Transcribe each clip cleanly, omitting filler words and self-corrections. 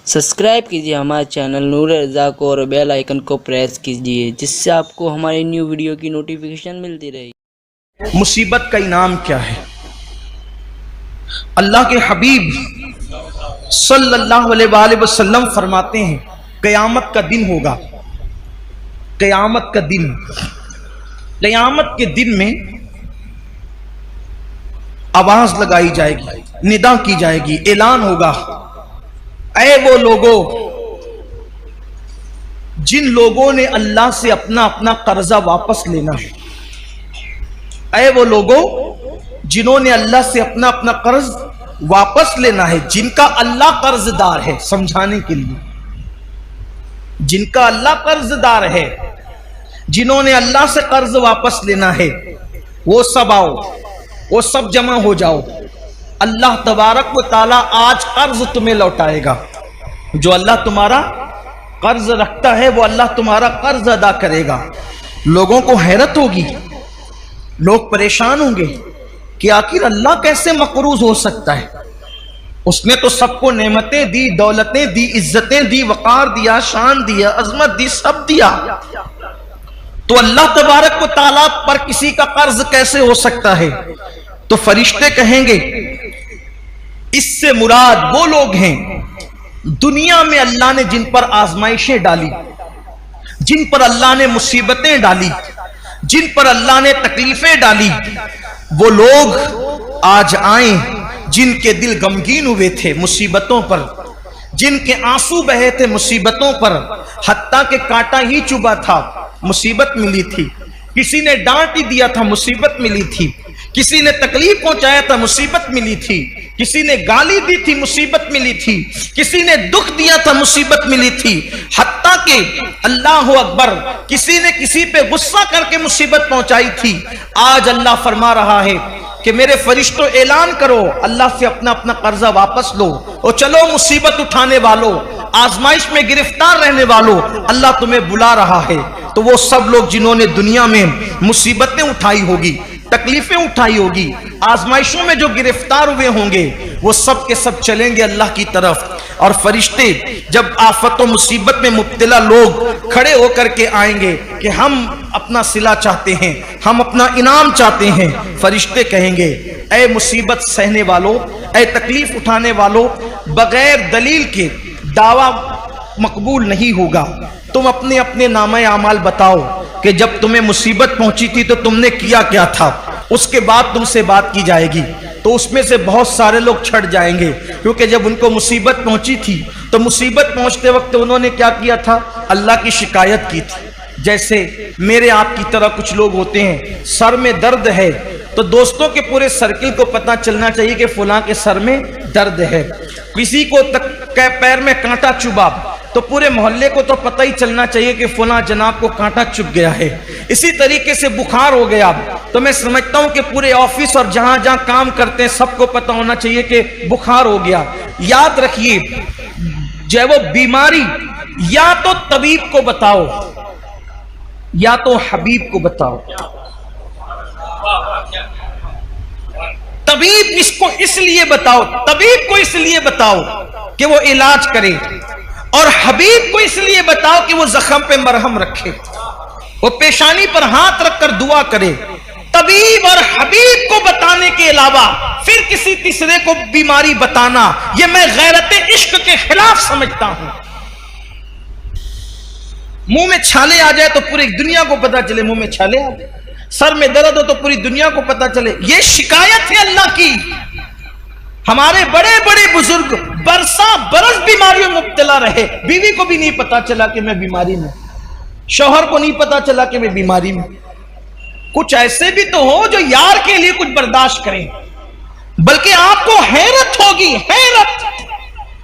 Subscribe कीजिए हमारे channel नूर रज़ा को और बेल आइकन को प्रेस कीजिए जिससे आपको हमारी न्यू वीडियो की नोटिफिकेशन मिलती रहेगी। मुसीबत का इनाम क्या है? अल्लाह के हबीब सल्लल्लाहु अलैहि वसल्लम फरमाते हैं क़यामत का दिन होगा। क़यामत का दिन, क़यामत के दिन में आवाज लगाई जाएगी, निदा की जाएगी, ऐलान होगा, ऐ वो लोगों जिन लोगों ने अल्लाह से अपना अपना कर्जा वापस लेना है, ऐ वो लोगों जिन्होंने अल्लाह से अपना अपना कर्ज वापस लेना है, जिनका अल्लाह कर्जदार है, समझाने के लिए, जिनका अल्लाह कर्जदार है, जिन्होंने अल्लाह से कर्ज वापस लेना है, वो सब आओ, वो सब जमा हो जाओ। अल्लाह तबारक व ताला आज कर्ज तुम्हें लौटाएगा। जो अल्लाह तुम्हारा कर्ज रखता है वो अल्लाह तुम्हारा कर्ज अदा करेगा। लोगों को हैरत होगी, लोग परेशान होंगे कि आखिर अल्लाह कैसे मकरूज हो सकता है। उसने तो सबको नेमतें दी, दौलतें दी, इज्जतें दी, वकार दिया, शान दिया, अजमत दी, सब दिया, तो अल्लाह तबारक व ताला पर किसी का कर्ज कैसे हो सकता है? तो फरिश्ते कहेंगे इससे मुराद वो लोग हैं दुनिया में अल्लाह ने जिन पर आजमाइशें डाली, जिन पर अल्लाह ने मुसीबतें डाली, जिन पर अल्लाह ने तकलीफें डाली, वो लोग आज आए जिनके दिल गमगीन हुए थे मुसीबतों पर, जिनके आंसू बहे थे मुसीबतों पर, हत्ता के कांटा ही चुभा था, मुसीबत मिली थी, किसी ने डांट ही दिया था, मुसीबत मिली थी, किसी ने तकलीफ पहुंचाया था, मुसीबत मिली थी, किसी ने गाली दी थी, मुसीबत मिली थी, किसी ने दुख दिया था, मुसीबत मिली थी, हत्ता के अल्लाह अकबर किसी ने किसी पे गुस्सा करके मुसीबत पहुंचाई थी। आज अल्लाह फरमा रहा है कि मेरे फरिश्तों ऐलान करो, अल्लाह से अपना अपना कर्जा वापस लो और चलो मुसीबत उठाने वालों, आजमाइश में गिरफ्तार रहने वालों, अल्लाह तुम्हें बुला रहा है। तो वो सब लोग जिन्होंने दुनिया में मुसीबतें उठाई होगी, तकलीफें उठाई होगी, आजमाइशों में जो गिरफ्तार हुए होंगे, वो सब के सब चलेंगे अल्लाह की तरफ। और फरिश्ते जब आफत और मुसीबत में मुब्तला लोग खड़े होकर के आएंगे कि हम अपना सिला चाहते हैं, हम अपना इनाम चाहते हैं, फरिश्ते कहेंगे ऐ मुसीबत सहने वालों, ऐ तकलीफ उठाने वालों, बगैर दलील के दावा मकबूल नहीं होगा। तुम अपने अपने नामे आमाल बताओ कि जब तुम्हें मुसीबत पहुंची थी तो तुमने किया क्या था, उसके बाद तुमसे बात की जाएगी। तो उसमें से बहुत सारे लोग छट जाएंगे, क्योंकि जब उनको मुसीबत पहुंची थी तो मुसीबत पहुंचते वक्त उन्होंने क्या किया था, अल्लाह की शिकायत की थी। जैसे मेरे आपकी तरह कुछ लोग होते हैं, सर में दर्द है तो दोस्तों के पूरे सर्किल को पता चलना चाहिए कि फलां के सर में दर्द है। किसी को पैर में कांटा चुभा तो पूरे मोहल्ले को तो पता ही चलना चाहिए कि फलां जनाब को कांटा चुभ गया है। इसी तरीके से बुखार हो गया तो मैं समझता हूं कि पूरे ऑफिस और जहां जहां काम करते हैं सबको पता होना चाहिए कि बुखार हो गया। याद रखिए, जो वो बीमारी या तो तबीब को बताओ या तो हबीब को बताओ। तबीब इसको इसलिए बताओ, तबीब को इसलिए बताओ कि वो इलाज करे, और हबीब को इसलिए बताओ कि वो जख्म पे मरहम रखे, वो पेशानी पर हाथ रखकर दुआ करे। तबीब और हबीब को बताने के अलावा फिर किसी तीसरे को बीमारी बताना, ये मैं गैरत इश्क के खिलाफ समझता हूं। मुंह में छाले आ जाए तो पूरी दुनिया को पता चले मुंह में छाले आ जाए, सर में दर्द हो तो पूरी दुनिया को पता चले, ये शिकायत है अल्लाह की। हमारे बड़े बड़े बुजुर्ग बरसा बरस बीमारियों में मुब्तला रहे, बीवी को भी नहीं पता चला कि मैं बीमारी में, शौहर को नहीं पता चला कि मैं बीमारी में। कुछ ऐसे भी तो हो जो यार के लिए कुछ बर्दाश्त करें, बल्कि आपको हैरत होगी, हैरत,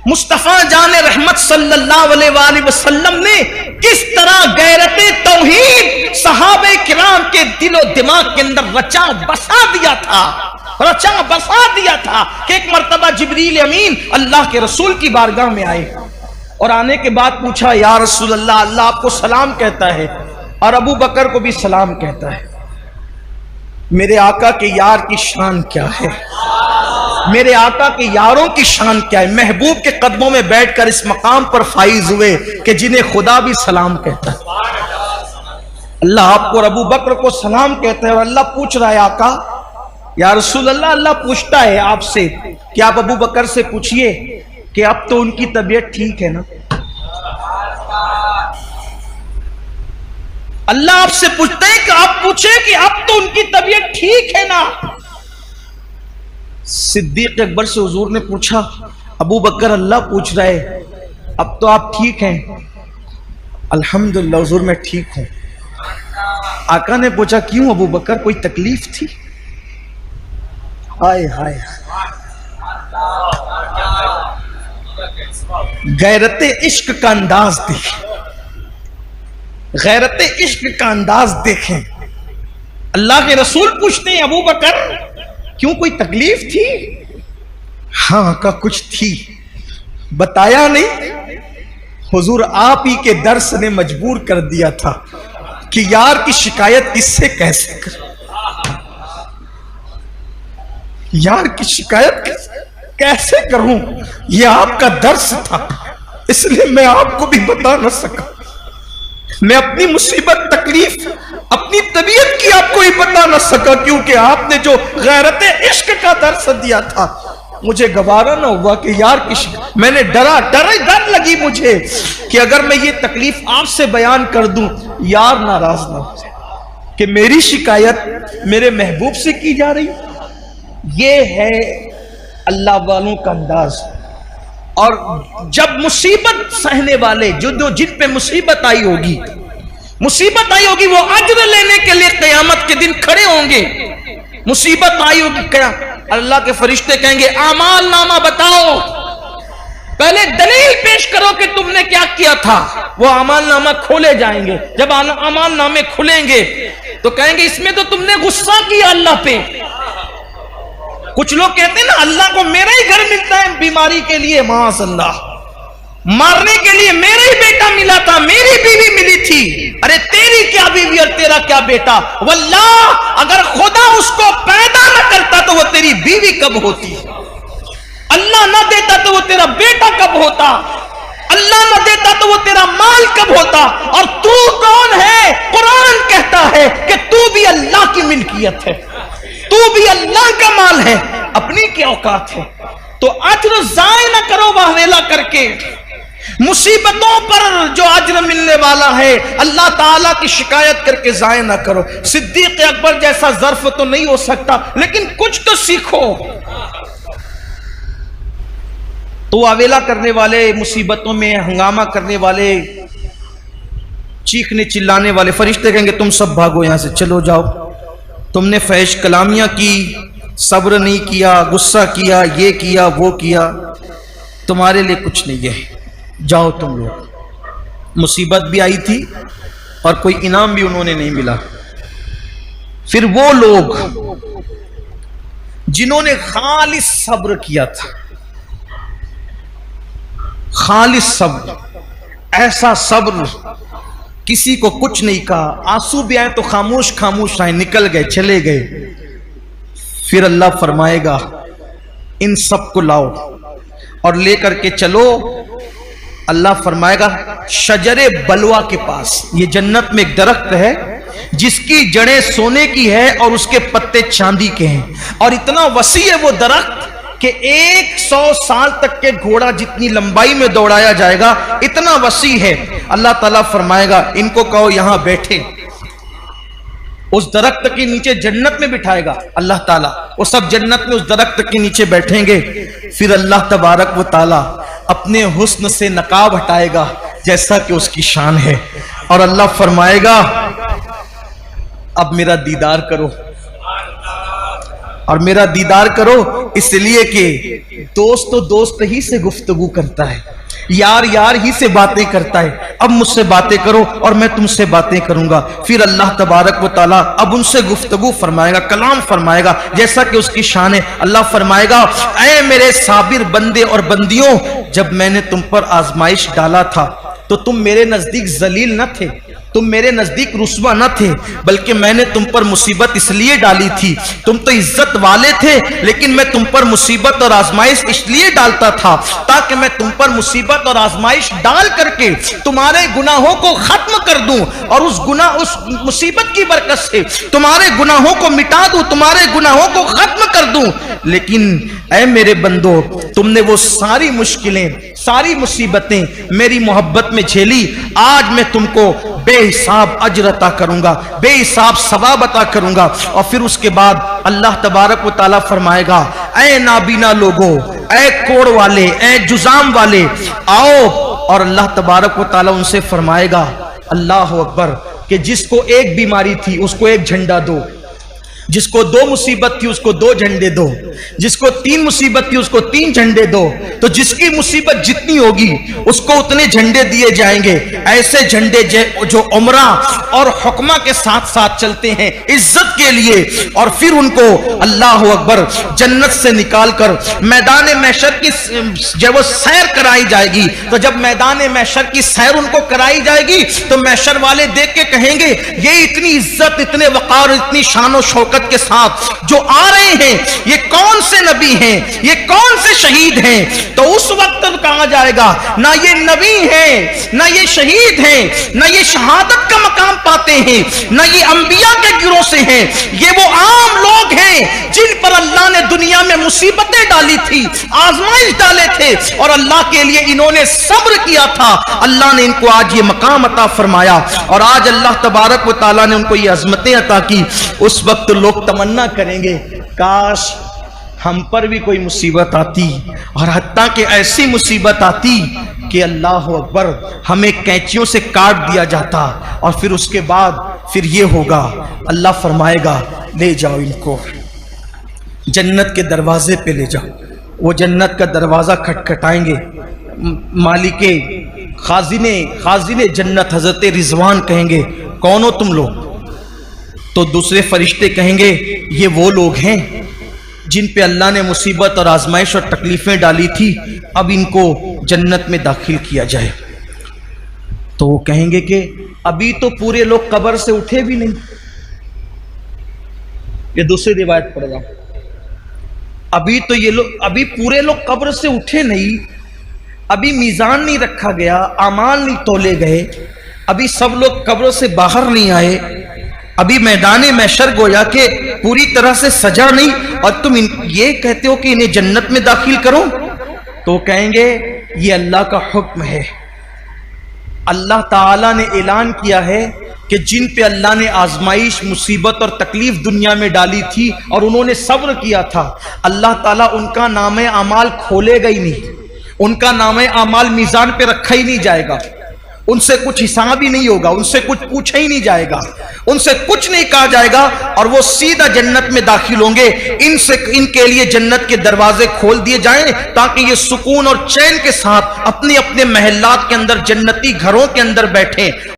मुस्तफा जाने रहमत सल्लल्लाहु अलैहि वसल्लम ने किस तरह गैरते तौहीद सहाबे किराम के दिलो दिमाग के अंदर रचा बसा दिया था, रचा बसा दिया था कि एक मर्तबा जिब्रील अमीन अल्लाह के रसूल की बारगाह में आए और आने के बाद पूछा, या रसूल अल्लाह, अल्लाह आपको सलाम कहता है और अबू बकर को भी सलाम कहता है, मेरे आका के यार की शान क्या है? میرے آقا کے یاروں کی شان کیا ہے. محبوب کے قدموں میں بیٹھ کر اس مقام پر فائز ہوئے کہ جنہیں خدا بھی سلام کہتا ہے. اللہ آپ کو اور ابو بکر کو سلام کہتا ہے, اور اللہ پوچھ رہا ہے آقا یا رسول اللہ, اللہ پوچھتا ہے آپ سے کہ آپ ابو بکر سے پوچھئے کہ اب تو ان کی طبیعت ٹھیک ہے نا. اللہ آپ سے پوچھتا ہے کہ آپ پوچھیں کہ اب تو ان کی طبیعت ٹھیک ہے نا. صدیق اکبر سے حضور نے پوچھا ابو بکر اللہ پوچھ رہا ہے اب تو آپ ٹھیک ہیں؟ الحمدللہ حضور میں ٹھیک ہوں. آقا نے پوچھا کیوں ابو بکر, کوئی تکلیف تھی؟ ہائے ہائے, غیرت عشق کا انداز دیکھیں, غیرت عشق کا انداز دیکھیں. اللہ کے رسول پوچھتے ہیں ابو بکر کیوں کوئی تکلیف تھی؟ ہاں آقا کچھ تھی, بتایا نہیں. حضور آپ ہی کے درس نے مجبور کر دیا تھا کہ یار کی شکایت کس سے کیسے کروں, یار کی شکایت کیسے کروں, یہ آپ کا درس تھا, اس لیے میں آپ کو بھی بتا نہ سکا. میں اپنی مصیبت تکلیف اپنی طبیعت کی آپ کو ہی بتا نہ سکا, کیونکہ آپ نے جو غیرت عشق کا درس دیا تھا مجھے گوارا نہ ہوا کہ یار میں نے ڈر لگی مجھے کہ اگر میں یہ تکلیف آپ سے بیان کر دوں یار ناراض نہ ہو جائے کہ میری شکایت میرے محبوب سے کی جا رہی. یہ ہے اللہ والوں کا انداز. اور جب مصیبت سہنے والے جن پہ مصیبت آئی ہوگی وہ اجر لینے کے لیے قیامت کے دن کھڑے ہوں گے. مصیبت آئی ہوگی, کیا اللہ کے فرشتے کہیں گے اعمال نامہ بتاؤ, پہلے دلیل پیش کرو کہ تم نے کیا کیا تھا. وہ اعمال نامہ کھولے جائیں گے. جب اعمال نامے کھلیں گے تو کہیں گے اس میں تو تم نے غصہ کیا اللہ پہ. کچھ لوگ کہتے ہیں نا اللہ کو میرا ہی گھر ملتا ہے بیماری کے لیے, معاذ اللہ, مارنے کے لیے میرا ہی بیٹا ملا تھا, میری بیوی ملی تھی. ارے تیری کیا بیوی اور تیرا کیا بیٹا, واللہ اگر خدا اس کو پیدا نہ کرتا تو وہ تیری بیوی کب ہوتی, اللہ نہ دیتا تو وہ تیرا بیٹا کب ہوتا, اللہ نہ دیتا تو وہ تیرا مال کب ہوتا. اور تو کون ہے؟ قرآن کہتا ہے کہ تو بھی اللہ کی ملکیت ہے, تو بھی اللہ کا مال ہے, اپنی کیا اوقات ہے. تو اجر ضائع نہ کرو واویلا کر کے. مصیبتوں پر جو اجر ملنے والا ہے اللہ تعالیٰ کی شکایت کر کے ضائع نہ کرو. صدیق اکبر جیسا ظرف تو نہیں ہو سکتا, لیکن کچھ تو سیکھو. تو واویلا کرنے والے, مصیبتوں میں ہنگامہ کرنے والے, چیخنے چلانے والے, فرشتے کہیں گے تم سب بھاگو یہاں سے, چلو جاؤ. تم نے فحش کلامیاں کی, صبر نہیں کیا, غصہ کیا, یہ کیا وہ کیا, تمہارے لیے کچھ نہیں ہے, جاؤ تم لوگ. مصیبت بھی آئی تھی اور کوئی انعام بھی انہوں نے نہیں ملا. پھر وہ لوگ جنہوں نے خالص صبر کیا تھا, خالص صبر, ایسا صبر کسی کو کچھ نہیں کہا, آنسو بھی آئے تو خاموش خاموش آئے, نکل گئے, چلے گئے. پھر اللہ فرمائے گا ان سب کو لاؤ اور لے کر کے چلو. اللہ فرمائے گا شجر بلوا کے پاس, یہ جنت میں ایک درخت ہے جس کی جڑیں سونے کی ہے اور اس کے پتے چاندی کے ہیں, اور اتنا وسیع ہے وہ درخت کہ 100 سال تک کے گھوڑا جتنی لمبائی میں دوڑایا جائے گا, اتنا وسیع ہے. اللہ تعالیٰ فرمائے گا ان کو کہو یہاں بیٹھے. اس درخت کے نیچے جنت میں بٹھائے گا اللہ تعالیٰ, وہ سب جنت میں اس درخت کے نیچے بیٹھیں گے. پھر اللہ تبارک و تعالیٰ اپنے حسن سے نقاب ہٹائے گا جیسا کہ اس کی شان ہے, اور اللہ فرمائے گا اب میرا دیدار کرو. اور میرا دیدار کرو اس لیے کہ دوست تو دوست ہی سے گفتگو کرتا ہے, یار یار ہی سے باتیں کرتا ہے. اب مجھ سے باتیں کرو اور میں تم سے باتیں کروں گا. پھر اللہ تبارک و تعالیٰ اب ان سے گفتگو فرمائے گا, کلام فرمائے گا جیسا کہ اس کی شان ہے. اللہ فرمائے گا اے میرے صابر بندے اور بندیوں, جب میں نے تم پر آزمائش ڈالا تھا تو تم میرے نزدیک ذلیل نہ تھے, तुम मेरे नजदीक रुस्वा न थे, बल्कि मैंने तुम पर मुसीबत इसलिए डाली थी, तुम तो इज्जत वाले थे, लेकिन मैं तुम पर मुसीबत और आजमाइश इसलिए डालता था ताकि मैं तुम पर मुसीबत और आजमाइश डाल करके तुम्हारे गुनाहों को खत्म कर दूं और उस मुसीबत की बरकत से तुम्हारे गुनाहों को मिटा दूं, तुम्हारे गुनाहों को खत्म कर दूं। लेकिन ऐ मेरे बंदो, तुमने वो सारी मुश्किलें, सारी मुसीबतें मेरी मोहब्बत में झेली, आज मैं तुमको बेहिसाब अजर अता करूंगा, बेहिसाब सवाब अता करूंगा। और फिर उसके बाद अल्लाह तबारक व तआला फरमाएगा, ऐ नाबीना लोगो, ऐ कोड़ वाले, ऐ जुजाम वाले, आओ। और अल्लाह तबारक व तआला उनसे फरमाएगा, अल्लाह अकबर, कि जिसको एक बीमारी थी उसको एक झंडा दो, जिसको 2 मुसीबत थी उसको 2 झंडे दो, जिसको 3 मुसीबत थी उसको 3 झंडे दो। तो जिसकी मुसीबत जितनी होगी उसको उतने झंडे दिए जाएंगे। ऐसे झंडे जो उमरा और हुक्मा के साथ साथ चलते हैं इज्जत के लिए। और फिर उनको अल्लाह अकबर जन्नत से निकालकर मैदान महशर की जब वो सैर कराई जाएगी, तो जब मैदान महशर की सैर उनको कराई जाएगी तो महशर वाले देख के कहेंगे, ये इतनी इज्जत, इतने वकार, इतनी शान शौकत के साथ जो आ रहे हैं, ये कौन से नबी हैं, ये कौन से शहीद हैं। तो उस वक्त कहा जाएगा, ना ये नबी हैं, ना ये शहीद हैं, ना ये शहादत का मकाम पाते हैं, ना ये अंबिया के गिरोह से हैं, ये वो आम लोग हैं जिन पर अल्लाह ने दुनिया में मुसीबतें डाली थी, आजमाइश डाले थे, और अल्लाह के लिए इन्होंने सब्र किया था। अल्लाह ने इनको आज ये मकाम अता फरमाया, और आज अल्लाह तबारक व तआला ने उनको ये अजमतें अता की। उस वक्त लोग तमन्ना करेंगे, काश हम पर भी कोई मुसीबत आती, और हत्ता कि ऐसी मुसीबत आती कि अल्लाह अकबर हमें कैंचियों से काट दिया जाता। और फिर उसके बाद फिर ये होगा, अल्लाह फरमाएगा, ले जाओ इनको जन्नत के दरवाजे पे ले जाओ। वो जन्नत का दरवाजा खटखटाएंगे, मालिके खाजिने जन्नत हजरत रिजवान कहेंगे, कौन हो तुम लोग? तो दूसरे फरिश्ते कहेंगे, ये वो लोग हैं जिन पे अल्लाह ने मुसीबत और आजमाइश और तकलीफें डाली थी, अब इनको जन्नत में दाखिल किया जाए। तो वो कहेंगे कि अभी तो पूरे लोग कब्र से उठे भी नहीं। ये दूसरी रिवायत पढ़ रहा, अभी तो ये लोग, अभी पूरे लोग कब्र से उठे नहीं, अभी मीजान नहीं रखा गया, आमाल नहीं तोले गए, अभी सब लोग कब्र से बाहर नहीं आए, अभी मैदान महशर गोया के पूरी तरह से सजा नहीं, और तुम ये कहते हो कि इन्हें जन्नत में दाखिल करो। तो कहेंगे, ये अल्लाह का हुक्म है। अल्लाह ताला ने ऐलान किया है कि जिन पे अल्लाह ने आजमाइश, मुसीबत और तकलीफ दुनिया में डाली थी और उन्होंने सब्र किया था, अल्लाह ताला उनका नामे अमाल खोलेगा ही नहीं, उनका नामे अमाल मीजान पे रखा ही नहीं जाएगा, उनसे कुछ हिसाब ही नहीं होगा, उनसे कुछ पूछा ही नहीं जाएगा, उनसे कुछ नहीं कहा जाएगा, और वो सीधा जन्नत में दाखिल होंगे। इनके लिए जन्नत के दरवाजे खोल दिए जाएं ताकि ये सुकून और चैन के साथ अपने अपने महल्लात के अंदर, जन्नती घरों के अंदर बैठें।